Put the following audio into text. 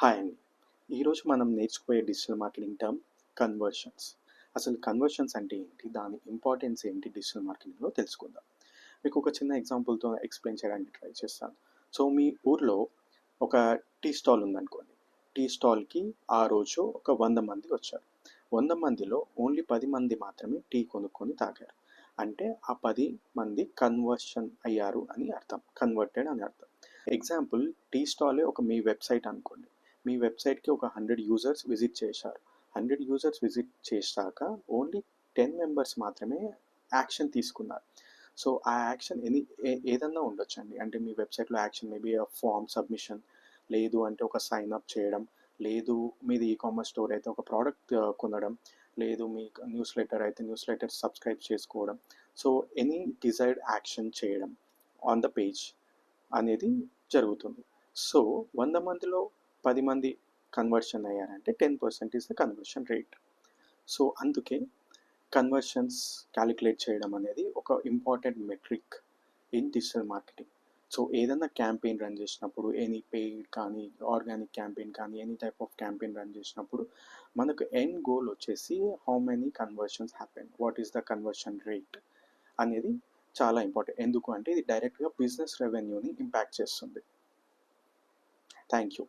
Hi అండి. ఈరోజు మనం నేర్చుకోబోయే డిజిటల్ మార్కెటింగ్ టర్మ్ కన్వర్షన్స్. అసలు కన్వర్షన్స్ అంటే ఏంటి? దాని ఇంపార్టెన్స్ ఏంటి డిజిటల్ మార్కెటింగ్‌లో తెలుసుకుందాం. మీకు ఒక చిన్న ఎగ్జాంపుల్‌తో ఎక్స్‌ప్లెయిన్ చేయడానికి ట్రై చేస్తాను. సో, మీ ఊర్లో ఒక టీ స్టాల్ ఉందనుకోండి. టీ స్టాల్‌కి ఆ రోజు ఒక 100 మంది వచ్చారు. 100 మందిలో ఓన్లీ 10 మంది మాత్రమే టీ కొనుక్కొని తాగారు. అంటే ఆ 10 మంది కన్వర్షన్ అయ్యారు అని అర్థం. కన్వర్టెడ్ అని అర్థం. ఎగ్జాంపుల్ టీ స్టాలే ఒక మీ వెబ్‌సైట్ అనుకోండి. మీ వెబ్‌సైట్‌కి ఒక 100 యూజర్స్ విజిట్ చేశారు. 100 యూజర్స్ విజిట్ చేశాక ఓన్లీ 10 మెంబర్స్ మాత్రమే యాక్షన్ తీసుకున్నారు. సో, ఆ యాక్షన్ ఏదన్నా ఉండొచ్చండి. అంటే మీ వెబ్‌సైట్‌లో యాక్షన్ మేబీ ఫార్మ్ సబ్మిషన్, లేదు అంటే ఒక సైన్ అప్ చేయడం, లేదు మీది కామర్స్ స్టోర్ అయితే ఒక ప్రోడక్ట్ కొనడం, లేదు మీ న్యూస్ లెటర్ అయితే న్యూస్ లెటర్ సబ్స్క్రైబ్ చేసుకోవడం. సో, ఎనీ డిజైర్డ్ యాక్షన్ చేయడం ఆన్ ద పేజ్ అనేది జరుగుతుంది. సో, 100 మందిలో 10 మంది కన్వర్షన్ అయ్యారంటే 10% is the conversion rate. So, అందుకే కన్వర్షన్స్ క్యాలిక్యులేట్ చేయడం అనేది ఒక important metric in digital marketing. So, ఏదన్నా క్యాంపెయిన్ రన్ చేసినప్పుడు ఎనీ పెయిడ్ కానీ, ఆర్గానిక్ క్యాంపెయిన్ కానీ, any type of campaign run చేసినప్పుడు మనకు ఎండ్ గోల్ వచ్చేసి how many conversions happen? What is the conversion rate? అనేది చాలా ఇంపార్టెంట్. ఎందుకు అంటే ఇది డైరెక్ట్‌గా బిజినెస్ రెవెన్యూని ఇంపాక్ట్ చేస్తుంది. Thank you.